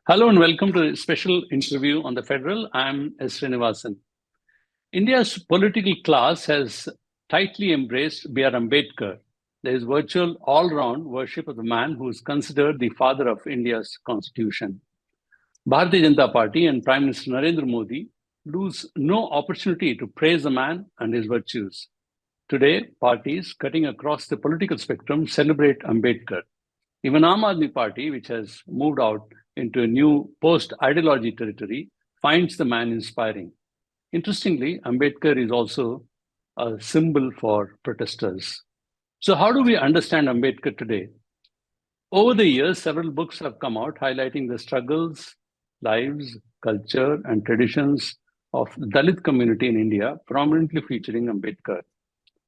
Hello and welcome to a special interview on the Federal. I'm S. Srinivasan. India's political class has tightly embraced B.R. Ambedkar. There is virtual all-round worship of the man who is considered the father of India's constitution. Bharatiya Janata Party and Prime Minister Narendra Modi lose no opportunity to praise the man and his virtues. Today, parties cutting across the political spectrum celebrate Ambedkar. Even Aam Aadmi Party, which has moved out into a new post-ideology territory, finds the man inspiring. Interestingly, Ambedkar is also a symbol for protesters. So how do we understand Ambedkar today? Over the years, several books have come out highlighting the struggles, lives, culture, and traditions of the Dalit community in India, prominently featuring Ambedkar.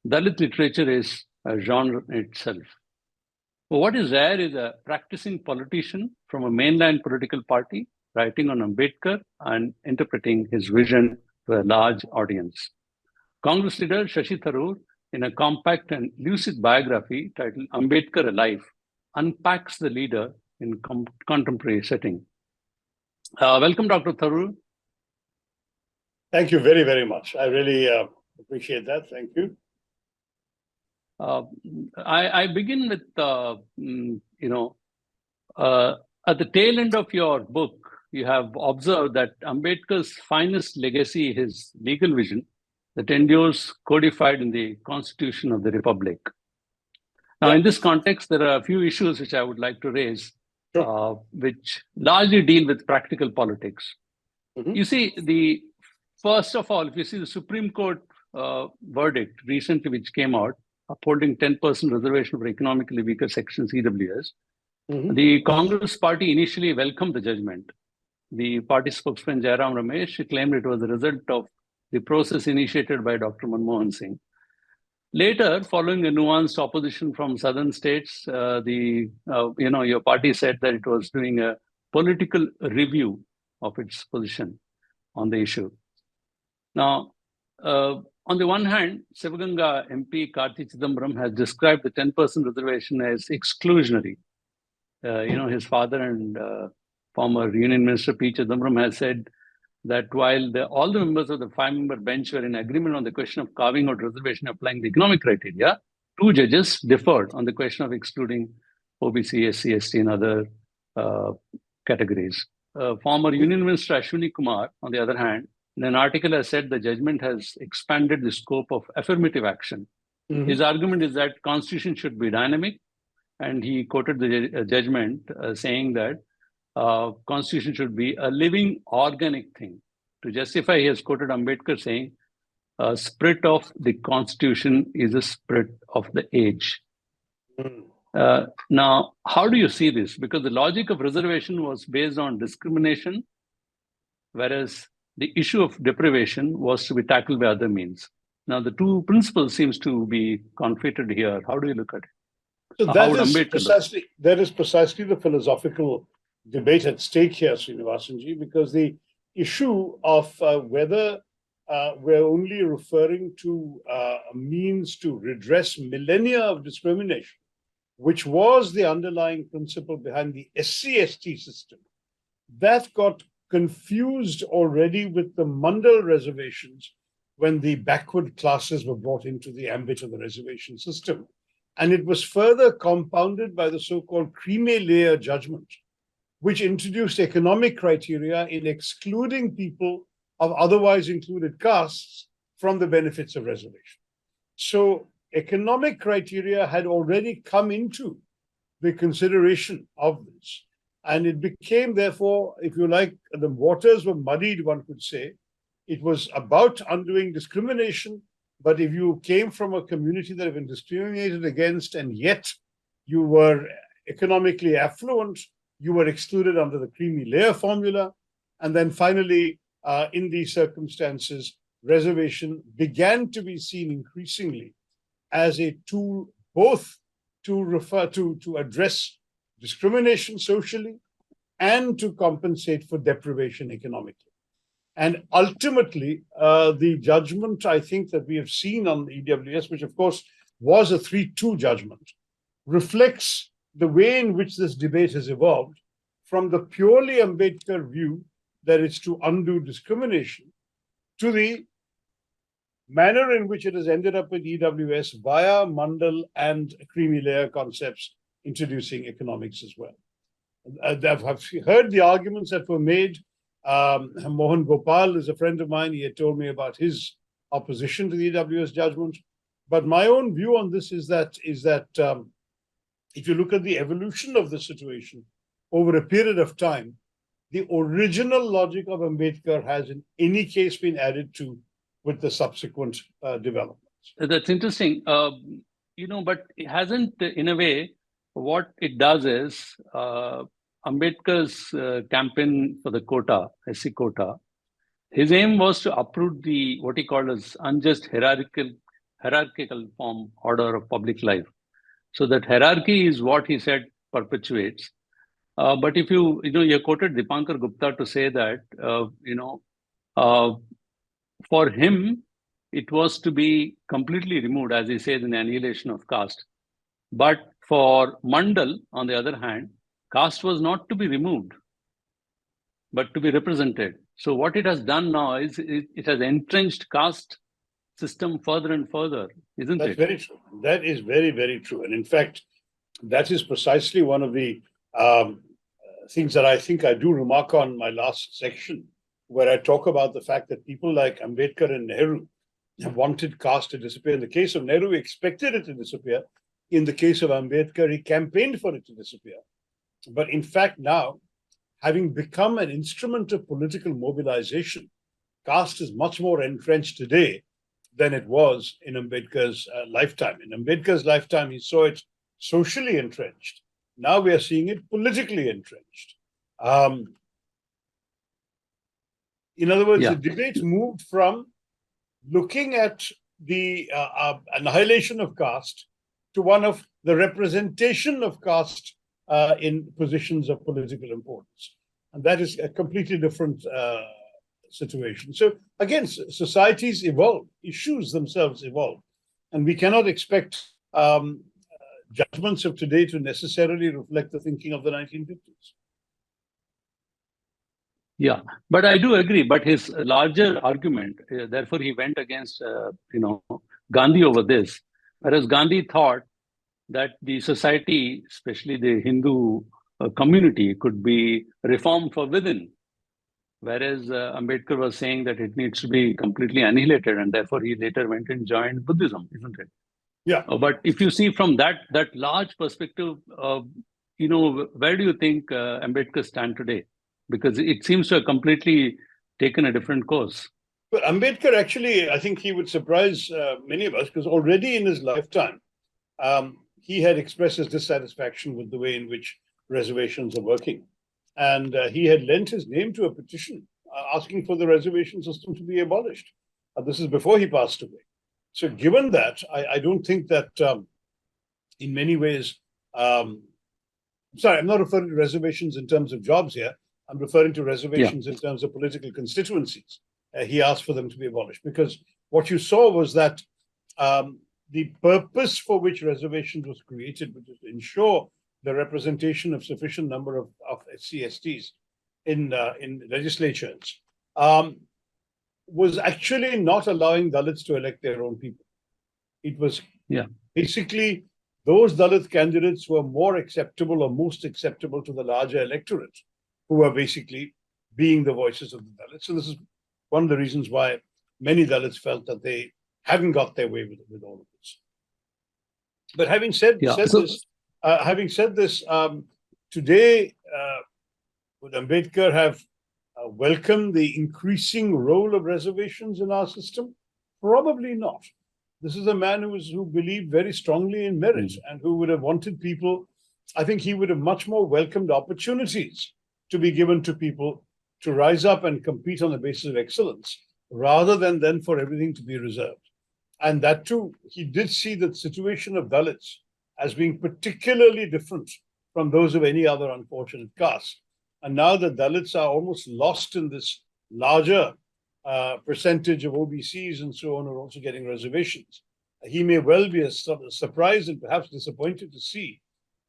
Dalit literature is a genre in itself. What is rare is a practicing politician from a mainline political party writing on Ambedkar and interpreting his vision to a large audience. Congress leader Shashi Tharoor, in a compact and lucid biography titled Ambedkar Alive, unpacks the leader in contemporary setting. Welcome, Dr. Tharoor. Thank you very, very much. I really appreciate that. Thank you. I begin with, at the tail end of your book, you have observed that Ambedkar's finest legacy is his legal vision that endures codified in the Constitution of the Republic. Now, in this context, there are a few issues which I would like to raise, which largely deal with practical politics. Mm-hmm. You see, first of all, if you see the Supreme Court verdict recently, which came out, upholding 10% reservation for economically weaker sections, EWS, the Congress party initially welcomed the judgment. The party spokesman Jairam Ramesh claimed it was the result of the process initiated by Dr. Manmohan Singh. Later, following a nuanced opposition from southern states, your party said that it was doing a political review of its position on the issue. Now, on the one hand, Sivaganga MP Karthi Chidambaram has described the 10% reservation as exclusionary. His father and former Union Minister P. Chidambaram has said that while all the members of the 5-member bench were in agreement on the question of carving out reservation applying the economic criteria, 2 judges differed on the question of excluding OBC, SC, ST, and other categories. Former Union Minister Ashwini Kumar, on the other hand, in an article has said the judgment has expanded the scope of affirmative action. Mm-hmm. His argument is that constitution should be dynamic, and he quoted the judgment saying that constitution should be a living organic thing. To justify, he has quoted Ambedkar saying, spirit of the constitution is a spirit of the age. Mm. Now, how do you see this? Because the logic of reservation was based on discrimination, whereas the issue of deprivation was to be tackled by other means. Now, the two principles seems to be conflated here. How do you look at it? So that is precisely the philosophical debate at stake here, Srinivasanji, because the issue of whether we're only referring to a means to redress millennia of discrimination, which was the underlying principle behind the SC/ST system, that got confused already with the Mandal reservations when the backward classes were brought into the ambit of the reservation system. And it was further compounded by the so-called creamy layer judgment, which introduced economic criteria in excluding people of otherwise included castes from the benefits of reservation. So economic criteria had already come into the consideration of this. And it became, therefore, if you like, the waters were muddied, one could say. It was about undoing discrimination, but if you came from a community that had been discriminated against and yet you were economically affluent, you were excluded under the creamy layer formula. And then finally, in these circumstances, reservation began to be seen increasingly as a tool both to address discrimination socially and to compensate for deprivation economically. And ultimately, the judgment, I think, that we have seen on the EWS, which of course was a 3-2 judgment, reflects the way in which this debate has evolved from the purely Ambedkar view that it's to undo discrimination to the manner in which it has ended up with EWS via Mandal and creamy layer concepts, introducing economics as well. I've heard the arguments that were made. Mohan Gopal is a friend of mine. He had told me about his opposition to the EWS judgment. But my own view on this is that if you look at the evolution of the situation over a period of time, the original logic of Ambedkar has in any case been added to with the subsequent developments. That's interesting. But it hasn't, in a way, what it does is Ambedkar's campaign for the quota, SC quota, his aim was to uproot the what he called as unjust hierarchical form order of public life. So that hierarchy is what he said perpetuates. But if you quoted Dipankar Gupta to say that, for him, it was to be completely removed, as he says in Annihilation of Caste. But for Mandal, on the other hand, caste was not to be removed, but to be represented. So what it has done now is it has entrenched caste system further and further, isn't it? That's very true. That is very, very true. And in fact, that is precisely one of the things that I think I do remark on in my last section, where I talk about the fact that people like Ambedkar and Nehru have wanted caste to disappear. In the case of Nehru, he expected it to disappear. In the case of Ambedkar, he campaigned for it to disappear. But in fact, now, having become an instrument of political mobilization, caste is much more entrenched today than it was in Ambedkar's lifetime. In Ambedkar's lifetime, he saw it socially entrenched. Now we are seeing it politically entrenched. In other words, the debate moved from looking at the annihilation of caste to one of the representation of caste in positions of political importance. And that is a completely different situation. So again, societies evolve, issues themselves evolve, and we cannot expect judgments of today to necessarily reflect the thinking of the 1950s. Yeah, but I do agree. But his larger argument, therefore, he went against, Gandhi over this, whereas Gandhi thought that the society, especially the Hindu community, could be reformed from within, whereas Ambedkar was saying that it needs to be completely annihilated, and therefore he later went and joined Buddhism, isn't it? Yeah. But if you see from that large perspective, where do you think Ambedkar stand today? Because it seems to have completely taken a different course. But Ambedkar actually, I think he would surprise many of us, because already in his lifetime, he had expressed his dissatisfaction with the way in which reservations are working. And he had lent his name to a petition asking for the reservation system to be abolished. This is before he passed away. So given that, I don't think that in many ways, sorry, I'm not referring to reservations in terms of jobs here. I'm referring to reservations in terms of political constituencies. He asked for them to be abolished, because what you saw was that the purpose for which reservations was created, which is to ensure the representation of sufficient number of SC/STs in legislatures, was actually not allowing Dalits to elect their own people. It was basically those Dalit candidates who are more acceptable or most acceptable to the larger electorate, who were basically being the voices of the Dalits. So this is one of the reasons why many Dalits felt that they hadn't got their way with all of this. But having said this, today would Ambedkar have welcomed the increasing role of reservations in our system? Probably not. This is a man who believed very strongly in merit and who would have wanted people. I think he would have much more welcomed opportunities to be given to people to rise up and compete on the basis of excellence, rather than then for everything to be reserved. And that too, he did see the situation of Dalits as being particularly different from those of any other unfortunate caste. And now the Dalits are almost lost in this larger percentage of OBCs and so on who are also getting reservations. He may well be surprised and perhaps disappointed to see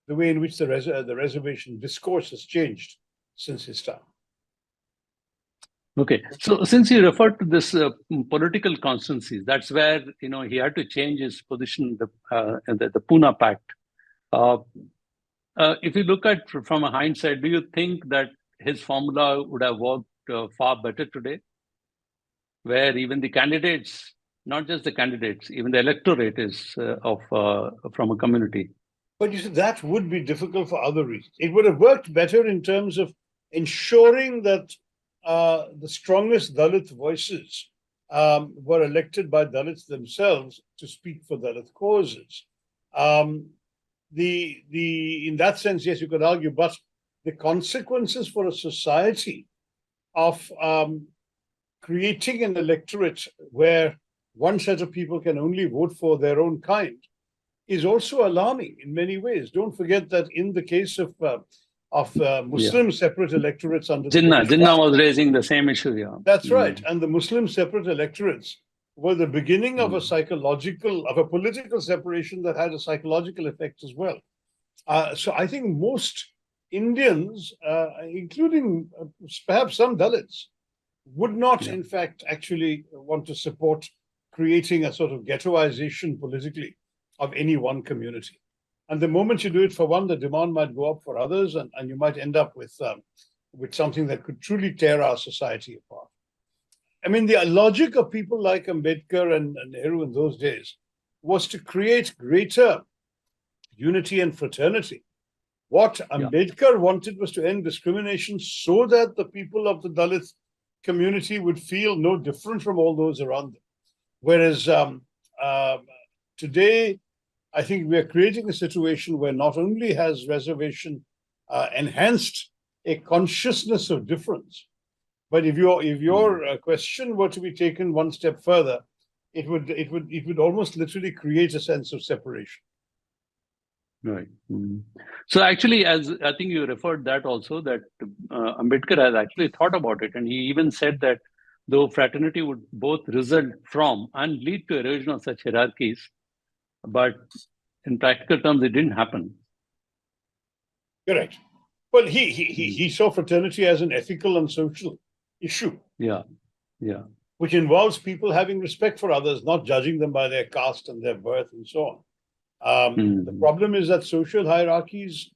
the way in which the reservation discourse has changed since his time. Okay, so since you referred to this political constancies, that's where he had to change his position, the Pune Pact. If you look at from a hindsight, do you think that his formula would have worked far better today, where even the candidates, not just the candidates, even the electorate is from a community? But you see, that would be difficult for other reasons. It would have worked better in terms of ensuring that the strongest Dalit voices were elected by Dalits themselves to speak for Dalit causes. In that sense, yes, you could argue, but the consequences for a society of creating an electorate where one set of people can only vote for their own kind is also alarming in many ways. Don't forget that in the case of Muslim separate electorates under Jinnah was raising the same issue. Yeah, that's right. And the Muslim separate electorates were the beginning of a political separation that had a psychological effect as well. So I think most Indians, including perhaps some Dalits, would not, in fact, actually want to support creating a sort of ghettoization politically of any one community. And the moment you do it for one, the demand might go up for others, and you might end up with something that could truly tear our society apart. I mean, the logic of people like Ambedkar and Nehru in those days was to create greater unity and fraternity. What Ambedkar wanted was to end discrimination so that the people of the Dalit community would feel no different from all those around them. Whereas today, I think we are creating a situation where not only has reservation enhanced a consciousness of difference, but if your question were to be taken one step further, it would almost literally create a sense of separation. Right. So actually, as I think you referred that also, that Ambedkar has actually thought about it, and he even said that though fraternity would both result from and lead to erosion of such hierarchies, but in practical terms, it didn't happen. Correct. Well, he saw fraternity as an ethical and social issue. Yeah. Which involves people having respect for others, not judging them by their caste and their birth and so on. The problem is that social hierarchies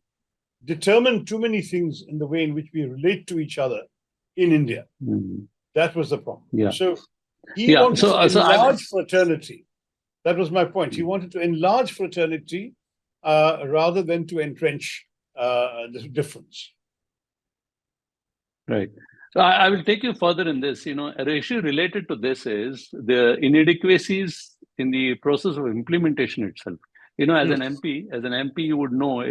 determine too many things in the way in which we relate to each other in India. That was the problem. Yeah. So he wanted to enlarge fraternity. That was my point. He wanted to enlarge fraternity rather than to entrench the difference. Right. So I will take you further in this. An issue related to this is the inadequacies in the process of implementation itself. As an MP, you would know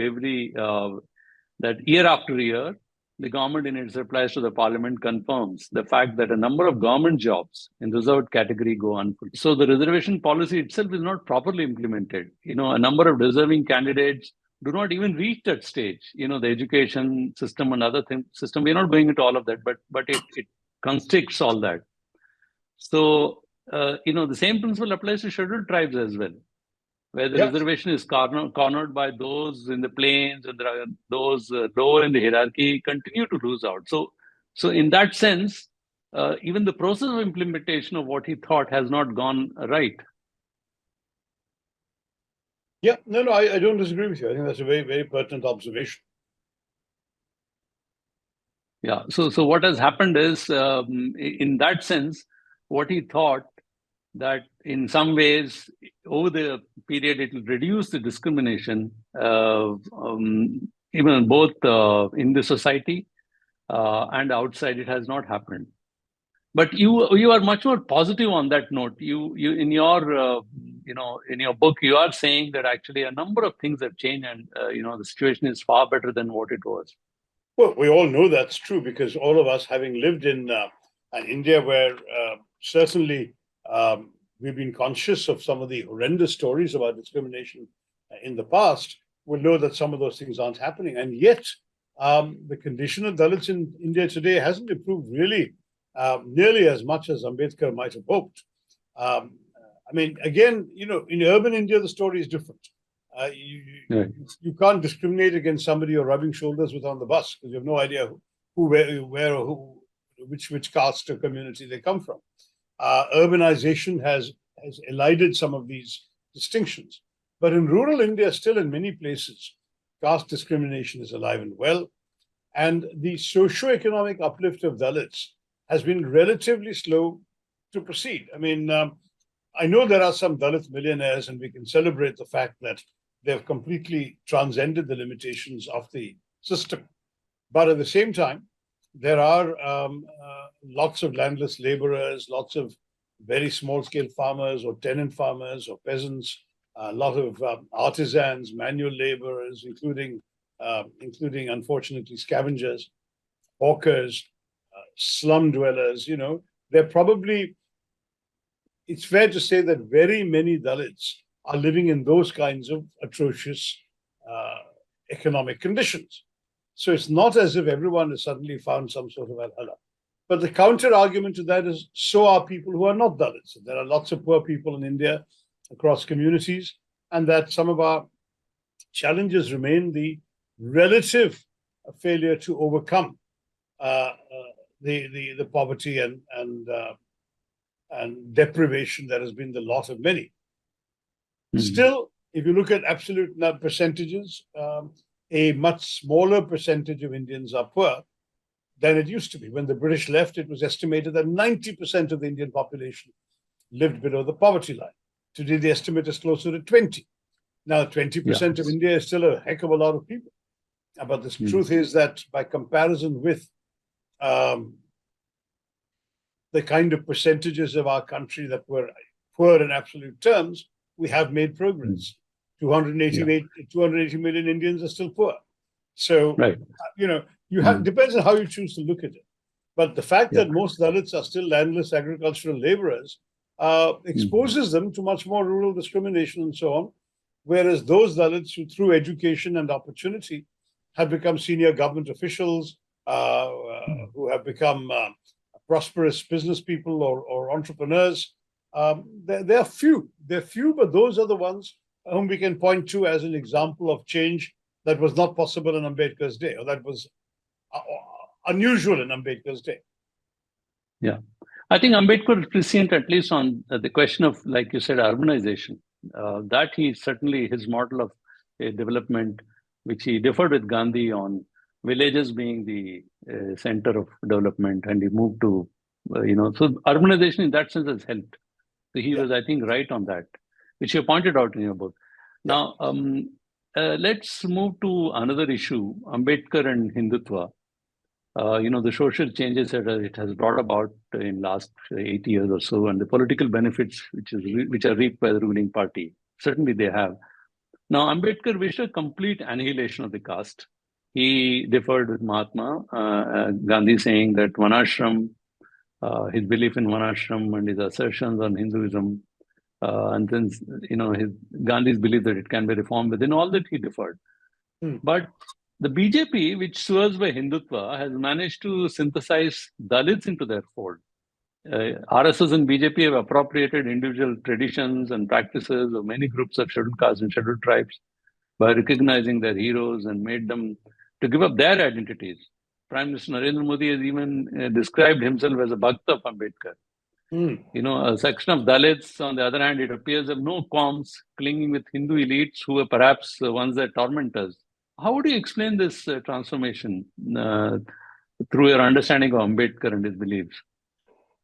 that year after year, the government in its replies to the parliament confirms the fact that a number of government jobs in reserved category go unfulfilled. So the reservation policy itself is not properly implemented. A number of deserving candidates do not even reach that stage. The education system and other system, we're not going into all of that, but it constricts all that. So, the same principle applies to scheduled tribes as well, where the reservation is cornered by those in the plains, and those lower in the hierarchy continue to lose out. So in that sense, even the process of implementation of what he thought has not gone right. Yeah, no, I don't disagree with you. I think that's a very, very pertinent observation. Yeah, so what has happened is, in that sense, what he thought that in some ways, over the period, it will reduce the discrimination, even both in the society and outside. It has not happened. But you are much more positive on that note. You in your in your book, you are saying that actually a number of things have changed, and the situation is far better than what it was. Well, we all know that's true because all of us, having lived in an India where certainly we've been conscious of some of the horrendous stories about discrimination in the past, will know that some of those things aren't happening. And yet, the condition of Dalits in India today hasn't improved really nearly as much as Ambedkar might have hoped. I mean, again, in urban India, the story is different. You can't discriminate against somebody you're rubbing shoulders with on the bus because you have no idea which caste or community they come from. Urbanization has elided some of these distinctions. But in rural India, still in many places, caste discrimination is alive and well. And the socio-economic uplift of Dalits has been relatively slow to proceed. I mean, I know there are some Dalit millionaires, and we can celebrate the fact that they've completely transcended the limitations of the system. But at the same time, there are lots of landless laborers, lots of very small-scale farmers or tenant farmers or peasants, a lot of artisans, manual laborers, including unfortunately scavengers, hawkers, slum dwellers. They're probably, it's fair to say that very many Dalits are living in those kinds of atrocious economic conditions. So it's not as if everyone has suddenly found some sort of Valhalla. But the counter argument to that is, so are people who are not Dalits. There are lots of poor people in India across communities, and that some of our challenges remain the relative failure to overcome the poverty and deprivation that has been the lot of many. Still, if you look at absolute percentages, a much smaller percentage of Indians are poor than it used to be. When the British left, it was estimated that 90% of the Indian population lived below the poverty line. Today, the estimate is closer to 20. Now, 20% of India is still a heck of a lot of people. But the truth is that by comparison with the kind of percentages of our country that were poor in absolute terms, we have made progress. 280 million Indians are still poor. So, depends on how you choose to look at it. But the fact that most Dalits are still landless agricultural laborers exposes them to much more rural discrimination and so on. Whereas those Dalits who, through education and opportunity, have become senior government officials, who have become prosperous business people or entrepreneurs, they're few. They're few, but those are the ones whom we can point to as an example of change that was not possible in Ambedkar's day, or that was unusual in Ambedkar's day. Yeah. I think Ambedkar was prescient at least on the question of, like you said, urbanization. That he certainly, his model of development, which he differed with Gandhi on villages being the center of development, and he moved to, so urbanization in that sense has helped. So he was, I think, right on that, which you pointed out in your book. Now, let's move to another issue, Ambedkar and Hindutva. The social changes that it has brought about in last 80 years or so, and the political benefits which are reaped by the ruling party. Certainly they have. Now, Ambedkar wished a complete annihilation of the caste. He differed with Mahatma Gandhi, saying that Varnashram, his belief in Varnashram and his assertions on Hinduism, and then Gandhi's belief that it can be reformed within all that he differed. But the BJP, which swears by Hindutva, has managed to synthesize Dalits into their fold. RSS and BJP have appropriated individual traditions and practices of many groups of scheduled castes and scheduled tribes by recognizing their heroes and made them to give up their identities. Prime Minister Narendra Modi has even described himself as a Bhakta of Ambedkar. A section of Dalits, on the other hand, it appears, have no qualms clinging with Hindu elites who are perhaps the ones that torment us. How would you explain this transformation through your understanding of Ambedkar and his beliefs?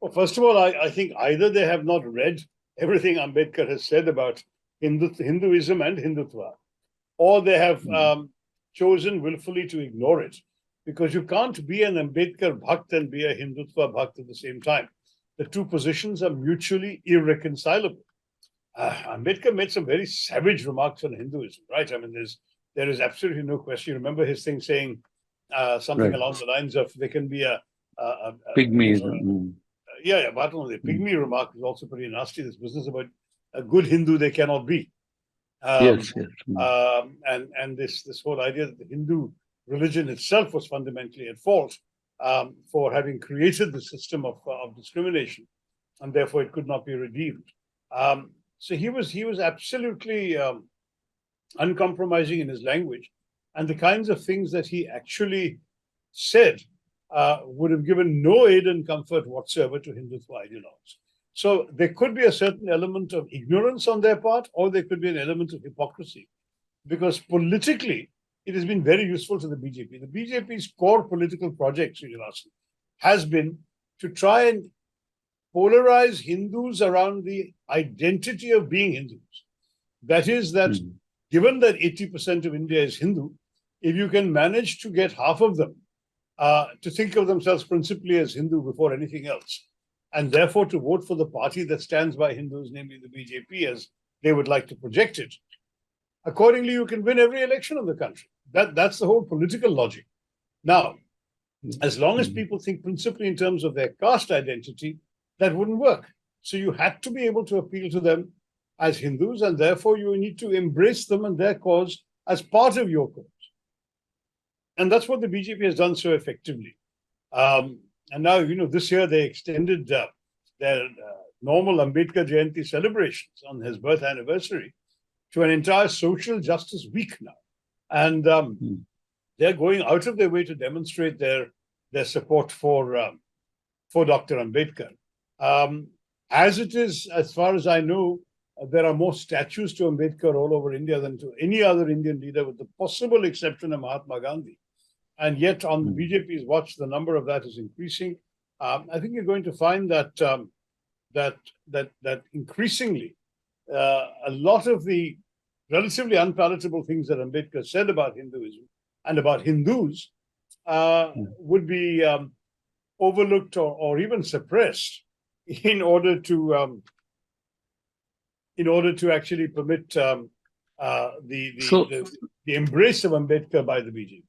Well, first of all, I think either they have not read everything Ambedkar has said about Hinduism and Hindutva, or they have chosen willfully to ignore it, because you can't be an Ambedkar Bhakt and be a Hindutva Bhakt at the same time. The two positions are mutually irreconcilable. Ambedkar made some very savage remarks on Hinduism, right? I mean, there is absolutely no question. You remember his thing saying something along the lines of there can be a pygmies. But the pygmy remark is also pretty nasty. This business about a good Hindu they cannot be. And this whole idea that the Hindu religion itself was fundamentally at fault for having created the system of discrimination, and therefore it could not be redeemed. So he was absolutely uncompromising in his language, and the kinds of things that he actually said would have given no aid and comfort whatsoever to Hindutva ideologues. So there could be a certain element of ignorance on their part, or there could be an element of hypocrisy, because politically it has been very useful to the BJP. The BJP's core political project, Srinivasan, has been to try and polarize Hindus around the identity of being Hindus. That is, that given that 80% of India is Hindu, if you can manage to get half of them to think of themselves principally as Hindu before anything else, and therefore to vote for the party that stands by Hindus, namely the BJP, as they would like to project it, accordingly, you can win every election in the country. That's the whole political logic. Now, as long as people think principally in terms of their caste identity, that wouldn't work. So you had to be able to appeal to them as Hindus, and therefore you need to embrace them and their cause as part of your cause. And that's what the BJP has done so effectively. And now, this year they extended their normal Ambedkar Jayanti celebrations on his birth anniversary to an entire social justice week now. And they're going out of their way to demonstrate their support for Dr. Ambedkar. As it is, as far as I know, there are more statues to Ambedkar all over India than to any other Indian leader, with the possible exception of Mahatma Gandhi. And yet, on the BJP's watch, the number of that is increasing. I think you're going to find that that increasingly a lot of the relatively unpalatable things that Ambedkar said about Hinduism and about Hindus would be overlooked or even suppressed in order to actually permit the embrace of Ambedkar by the BJP.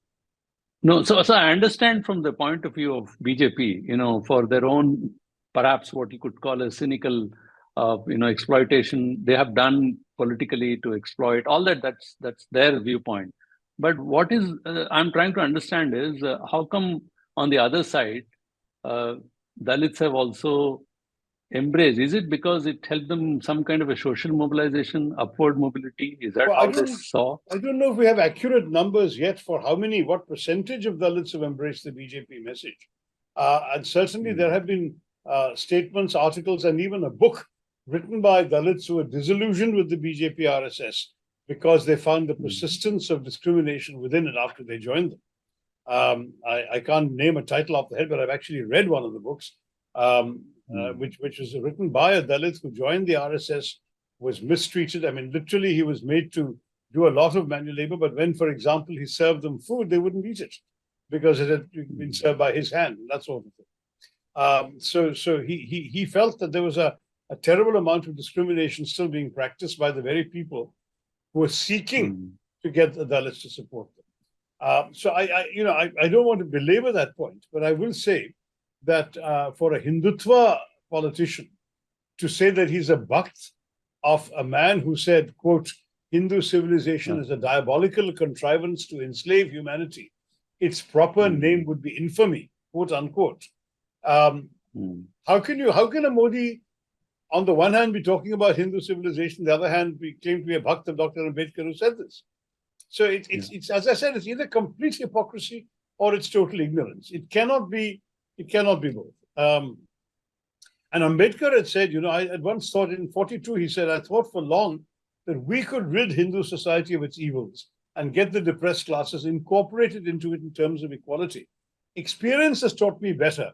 No, so I understand from the point of view of BJP, for their own, perhaps what you could call a cynical, exploitation they have done politically to exploit all that. That's their viewpoint. But what is I'm trying to understand is how come on the other side, Dalits have also embraced? Is it because it helped them some kind of a social mobilization, upward mobility? Is that how they saw? I don't know if we have accurate numbers yet for what percentage of Dalits have embraced the BJP message. And certainly there have been statements, articles, and even a book written by Dalits who were disillusioned with the BJP RSS because they found the persistence of discrimination within it after they joined them. I can't name a title off the head, but I've actually read one of the books. Which was written by a Dalit who joined the RSS, was mistreated. I mean, literally, he was made to do a lot of manual labor. But when, for example, he served them food, they wouldn't eat it because it had been served by his hand, that sort of thing. So he felt that there was a terrible amount of discrimination still being practiced by the very people who were seeking to get the Dalits to support them. So I don't want to belabor that point, but I will say that for a Hindutva politician to say that he's a bhakt of a man who said, quote, Hindu civilization is a diabolical contrivance to enslave humanity, its proper name would be infamy, quote unquote. How can a Modi on the one hand be talking about Hindu civilization, the other hand be claim to be a bhakt of Dr. Ambedkar who said this? So it's as I said, it's either complete hypocrisy or it's total ignorance. It cannot be both. And Ambedkar had said, I had once thought in 42, he said, I thought for long that we could rid Hindu society of its evils and get the depressed classes incorporated into it in terms of equality. Experience has taught me better.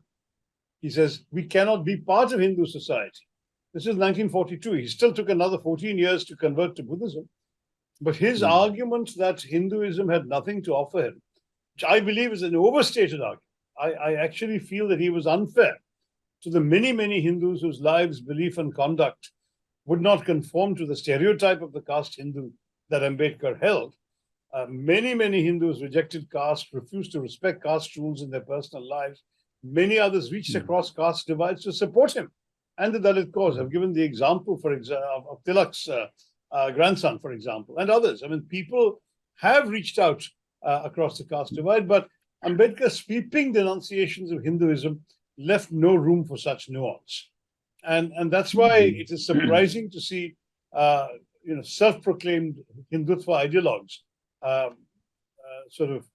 He says, we cannot be part of Hindu society. This is 1942. He still took another 14 years to convert to Buddhism. But his argument that Hinduism had nothing to offer him, which I believe is an overstated argument. I actually feel that he was unfair to the many, many Hindus whose lives, belief, and conduct would not conform to the stereotype of the caste Hindu that Ambedkar held. Many, many Hindus rejected caste, refused to respect caste rules in their personal lives. Many others reached across caste divides to support him and the Dalit cause. I've given the example, for example, of Tilak's grandson, for example, and others. I mean, people have reached out across the caste divide, but Ambedkar's sweeping denunciations of Hinduism left no room for such nuance. And that's why it is surprising to see self-proclaimed Hindutva ideologues sort of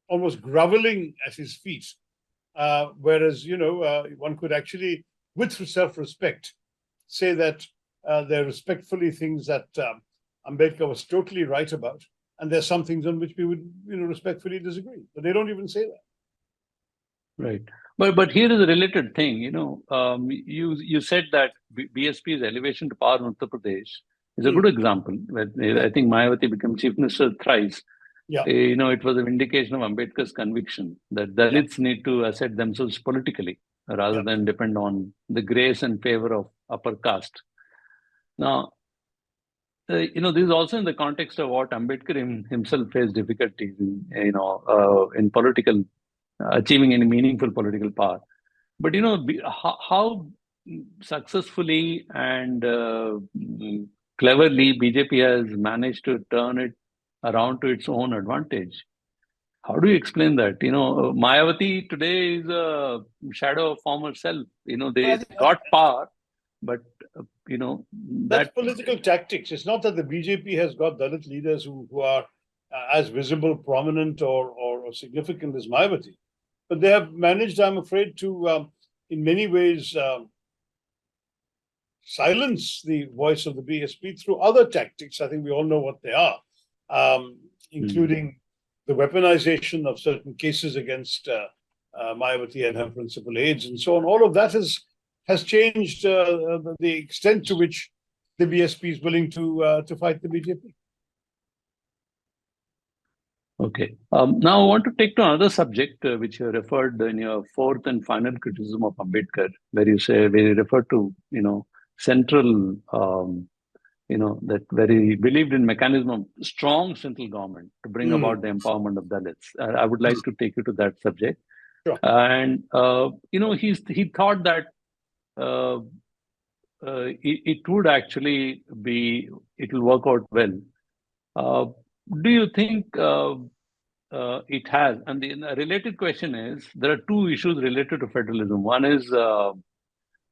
almost groveling at his feet Whereas, one could actually, with self-respect, say that they're respectfully things that Ambedkar was totally right about, and there's some things on which we would, respectfully disagree. But they don't even say that. Right. But here is a related thing. You said that BSP's elevation to power in Uttar Pradesh is a good example. Where I think Mayawati became chief minister thrice. Yeah. It was a vindication of Ambedkar's conviction that Dalits need to assert themselves politically rather than depend on the grace and favor of upper caste. Now, this is also in the context of what Ambedkar himself faced difficulties in political achieving any meaningful political power. But how successfully and cleverly BJP has managed to turn it around to its own advantage. How do you explain that? Mayawati today is a shadow of former self. They got power, but that's political tactics. It's not that the BJP has got Dalit leaders who are as visible, prominent, or significant as Mayawati. But they have managed, I'm afraid, to, in many ways, silence the voice of the BSP through other tactics. I think we all know what they are, including the weaponization of certain cases against Mayawati and her principal aides and so on. All of that has changed the extent to which the BSP is willing to fight the BJP. Okay. Now I want to take to another subject which you referred in your fourth and final criticism of Ambedkar, where you refer to central that he believed in mechanism of strong central government to bring about the empowerment of Dalits. I would like to take you to that subject. Sure. And he thought that it would actually it will work out well. Do you think it has? And the related question is, there are two issues related to federalism. One is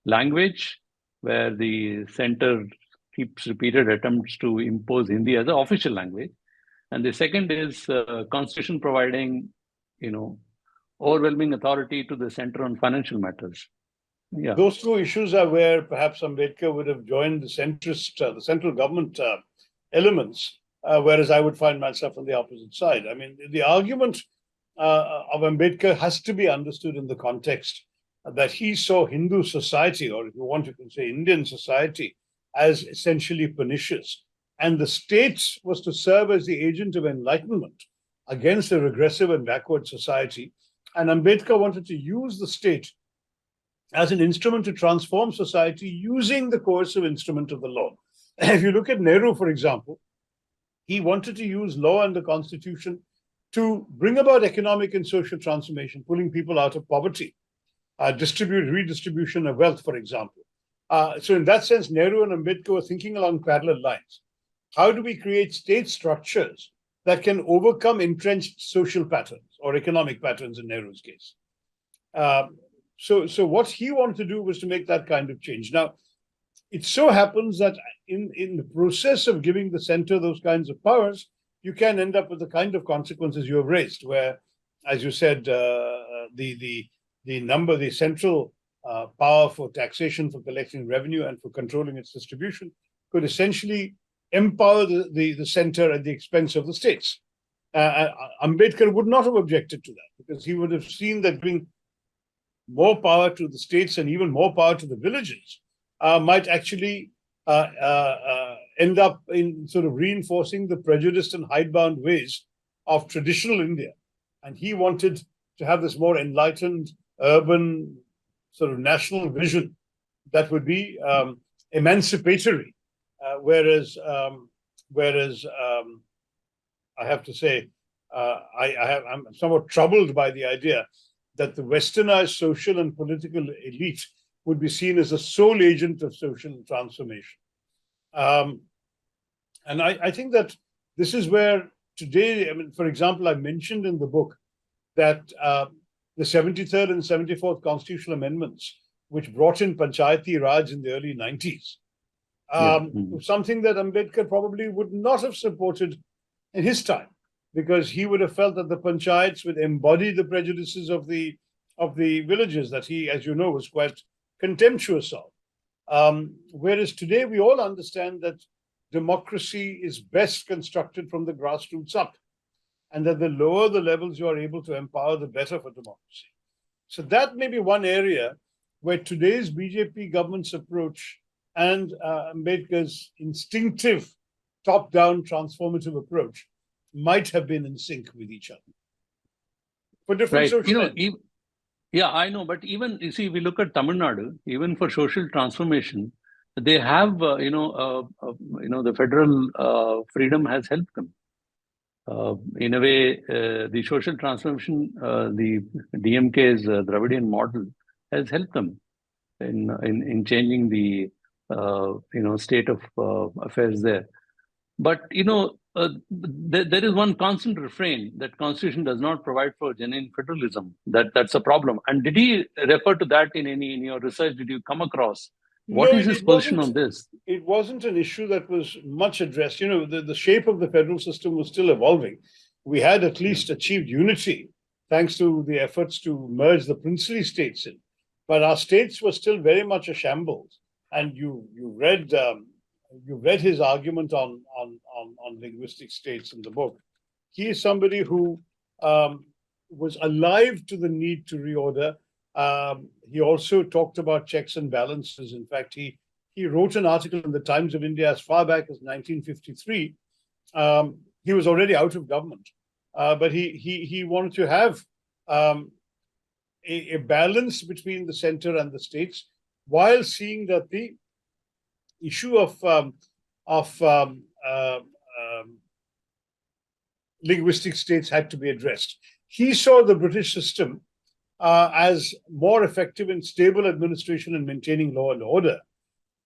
language, where the center keeps repeated attempts to impose Hindi as an official language. And the second is constitution providing, overwhelming authority to the center on financial matters. Yeah. Those two issues are where perhaps Ambedkar would have joined the central government elements, whereas I would find myself on the opposite side. I mean, the argument of Ambedkar has to be understood in the context that he saw Hindu society, or if you want to say Indian society, as essentially pernicious. And the state was to serve as the agent of enlightenment against a regressive and backward society. And Ambedkar wanted to use the state as an instrument to transform society using the coercive instrument of the law. If you look at Nehru, for example, he wanted to use law and the constitution to bring about economic and social transformation, pulling people out of poverty, redistribution of wealth, for example. So in that sense, Nehru and Ambedkar were thinking along parallel lines. How do we create state structures that can overcome entrenched social patterns or economic patterns in Nehru's case? So what he wanted to do was to make that kind of change. Now, it so happens that in the process of giving the center those kinds of powers, you can end up with the kind of consequences you have raised, where, as you said, the central power for taxation, for collecting revenue, and for controlling its distribution could essentially empower the center at the expense of the states. Ambedkar would not have objected to that, because he would have seen that giving more power to the states and even more power to the villages might actually end up in sort of reinforcing the prejudiced and hidebound ways of traditional India. And he wanted to have this more enlightened, urban, sort of national vision that would be emancipatory. Whereas I have to say, I'm somewhat troubled by the idea that the westernized social and political elite would be seen as the sole agent of social transformation. And I think that this is where today, I mean, for example, I mentioned in the book that the 73rd and 74th constitutional amendments, which brought in Panchayati Raj in the early 90s, something that Ambedkar probably would not have supported in his time, because he would have felt that the panchayats would embody the prejudices of the villages that he, as you know, was quite contemptuous of. Whereas today we all understand that democracy is best constructed from the grassroots up, and that the lower the levels you are able to empower, the better for democracy. So that may be one area where today's BJP government's approach and Ambedkar's instinctive top-down transformative approach might have been in sync with each other for different social ends. Yeah, I know, but even you see, we look at Tamil Nadu. Even for social transformation, they have the federal freedom has helped them. In a way, the social transformation, the DMK's Dravidian model has helped them in changing the state of affairs there. But there is one constant refrain that Constitution does not provide for genuine federalism. That's a problem. And did he refer to that in your research? Did you come across? What is his position on this? It wasn't an issue that was much addressed. The shape of the federal system was still evolving. We had at least achieved unity thanks to the efforts to merge the princely states in. But our states were still very much a shambles. And you read his argument on linguistic states in the book. He is somebody who was alive to the need to reorder. He also talked about checks and balances. In fact, he wrote an article in the Times of India as far back as 1953. He was already out of government, but he wanted to have a balance between the center and the states, while seeing that the issue of linguistic states had to be addressed. He saw the British system as more effective in stable administration and maintaining law and order.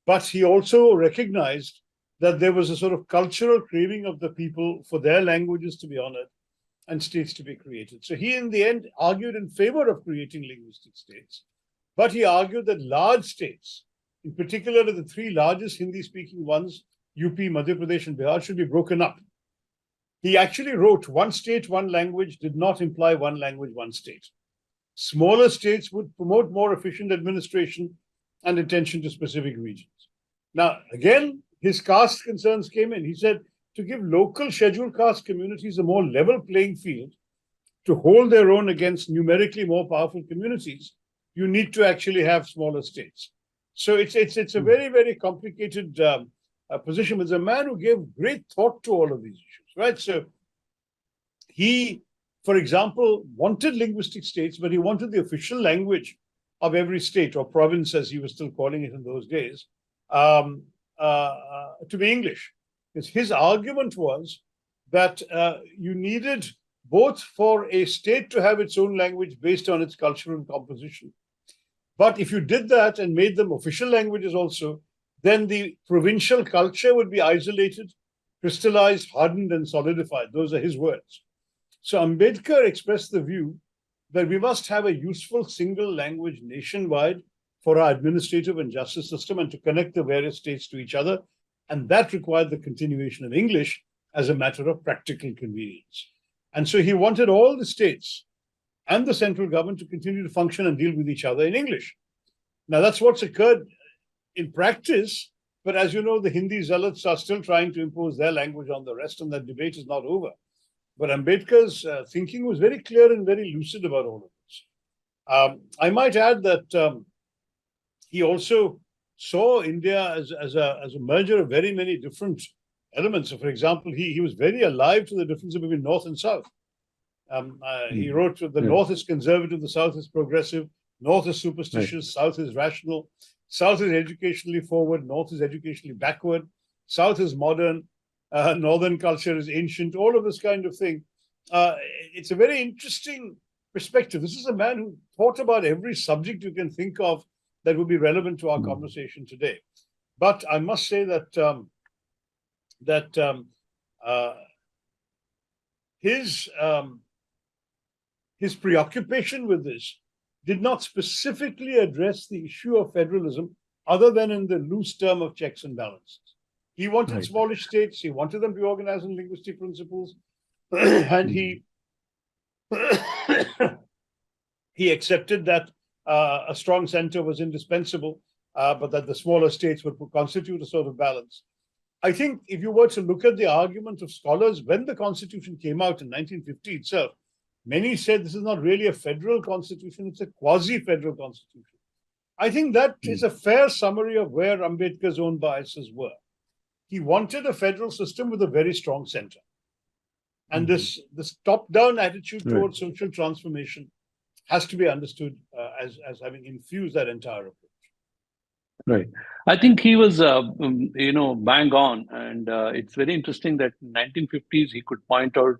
But he also recognized that there was a sort of cultural craving of the people for their languages to be honored and states to be created. So he, in the end, argued in favor of creating linguistic states. But he argued that large states, in particular the three largest Hindi-speaking ones, UP, Madhya Pradesh, and Bihar, should be broken up. He actually wrote, one state, one language did not imply one language, one state. Smaller states would promote more efficient administration and attention to specific regions. Now, again, his caste concerns came in. He said, to give local scheduled caste communities a more level playing field, to hold their own against numerically more powerful communities, you need to actually have smaller states. So it's a very, very complicated position. It's a man who gave great thought to all of these issues, right? So he, for example, wanted linguistic states, but he wanted the official language of every state or province, as he was still calling it in those days, to be English. Because his argument was that you needed both for a state to have its own language based on its cultural composition. But if you did that and made them official languages also, then the provincial culture would be isolated, crystallized, hardened, and solidified. Those are his words. So Ambedkar expressed the view that we must have a useful single language nationwide for our administrative and justice system and to connect the various states to each other. And that required the continuation of English as a matter of practical convenience. And so he wanted all the states and the central government to continue to function and deal with each other in English. Now, that's what's occurred in practice. But as you know, the Hindi zealots are still trying to impose their language on the rest, and that debate is not over. But Ambedkar's thinking was very clear and very lucid about all of this. I might add that he also saw India as a merger of very many different elements. So, for example, he was very alive to the difference between North and South. He wrote, the North is conservative, the South is progressive, North is superstitious, South is rational, South is educationally forward, North is educationally backward, South is modern, Northern culture is ancient, all of this kind of thing. It's a very interesting perspective. This is a man who thought about every subject you can think of that would be relevant to our conversation today. But I must say that his preoccupation with this did not specifically address the issue of federalism other than in the loose term of checks and balances. He wanted smallish states, he wanted them to be organized on linguistic principles, and he He accepted that a strong center was indispensable, but that the smaller states would constitute a sort of balance. I think if you were to look at the argument of scholars when the Constitution came out in 1950 itself, many said this is not really a federal constitution, it's a quasi-federal constitution. I think that is a fair summary of where Ambedkar's own biases were. He wanted a federal system with a very strong center. And this top-down attitude towards social transformation has to be understood as having infused that entire approach. Right. I think he was, bang on. And it's very interesting that in 1950s, he could point out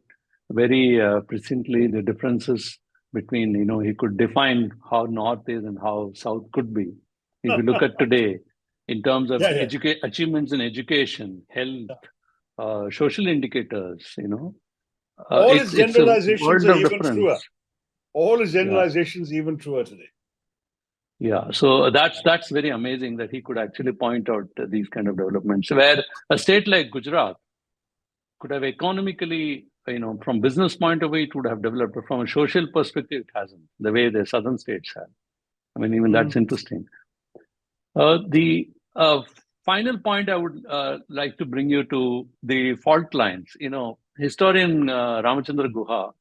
very presciently the differences between, he could define how North is and how South could be. If you look at today, in terms of achievements in education, health, social indicators, all his generalizations are even truer. All his generalizations even truer today. Yeah, so that's very amazing that he could actually point out these kind of developments, where a state like Gujarat could have economically, from business point of view, it would have developed, but from a social perspective, it hasn't, the way the southern states have. I mean, even that's interesting. The final point I would like to bring you to the fault lines. Historian Ramachandra Guha,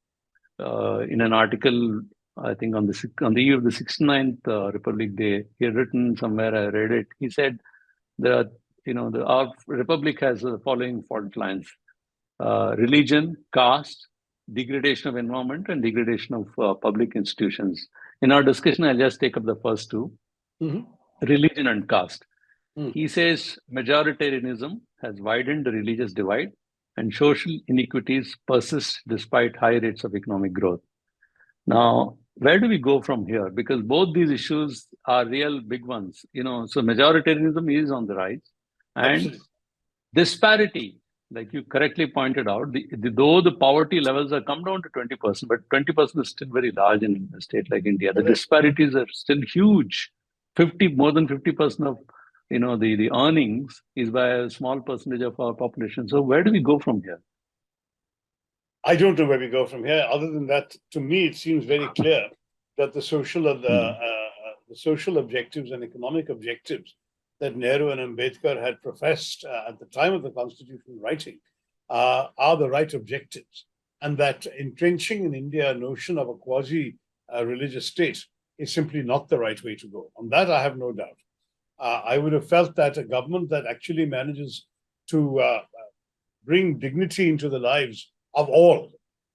in an article, I think on the eve of the 69th Republic Day, he had written somewhere, I read it, he said that, our republic has the following fault lines: religion, caste, degradation of environment, and degradation of public institutions. In our discussion, I'll just take up the first two, religion and caste. He says majoritarianism has widened the religious divide and social inequities persist despite high rates of economic growth. Now, where do we go from here? Because both these issues are real big ones. So majoritarianism is on the rise, and disparity, like you correctly pointed out, though the poverty levels have come down to 20%, but 20% is still very large in a state like India. The disparities are still huge. More than 50% of the earnings is by a small percentage of our population. So where do we go from here? I don't know where we go from here. Other than that, to me, it seems very clear that the social objectives and economic objectives that Nehru and Ambedkar had professed at the time of the Constitution writing are the right objectives, and that entrenching in India a notion of a quasi-religious state is simply not the right way to go. On that, I have no doubt. I would have felt that a government that actually manages to bring dignity into the lives of all,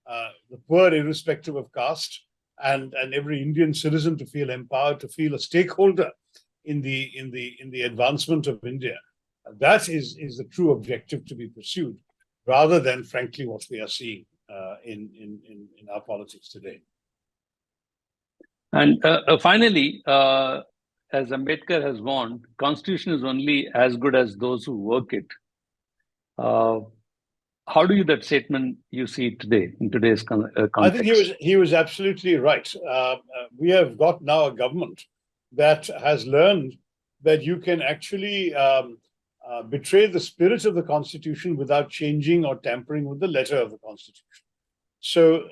the poor, irrespective of caste, and every Indian citizen to feel empowered, to feel a stakeholder in the advancement of India. That is the true objective to be pursued, rather than, frankly, what we are seeing in our politics today. And finally, as Ambedkar has warned, Constitution is only as good as those who work it. How do that statement you see today in today's context? I think he was absolutely right. We have got now a government that has learned that you can actually betray the spirit of the Constitution without changing or tampering with the letter of the Constitution. So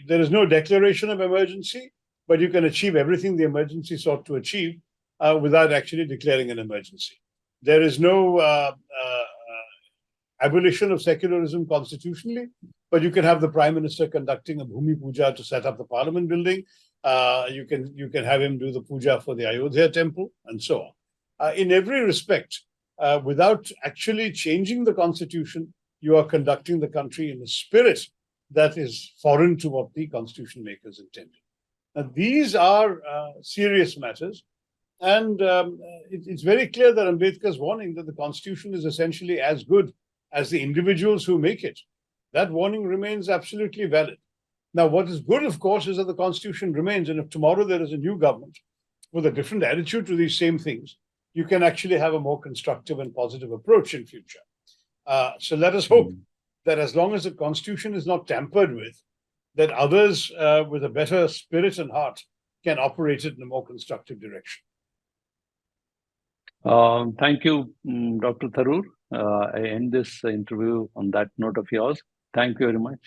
there is no declaration of emergency, but you can achieve everything the emergency sought to achieve without actually declaring an emergency. There is no abolition of secularism constitutionally, but you can have the Prime Minister conducting a Bhumi Puja to set up the Parliament building. You can have him do the puja for the Ayodhya temple, and so on. In every respect, without actually changing the Constitution, you are conducting the country in a spirit that is foreign to what the Constitution makers intended. Now, these are serious matters, and it's very clear that Ambedkar's warning that the Constitution is essentially as good as the individuals who make it. That warning remains absolutely valid. Now, what is good, of course, is that the Constitution remains, and if tomorrow there is a new government with a different attitude to these same things, you can actually have a more constructive and positive approach in future. So let us hope that as long as the Constitution is not tampered with, that others with a better spirit and heart can operate it in a more constructive direction. Thank you, Dr. Tharoor. I end this interview on that note of yours. Thank you very much.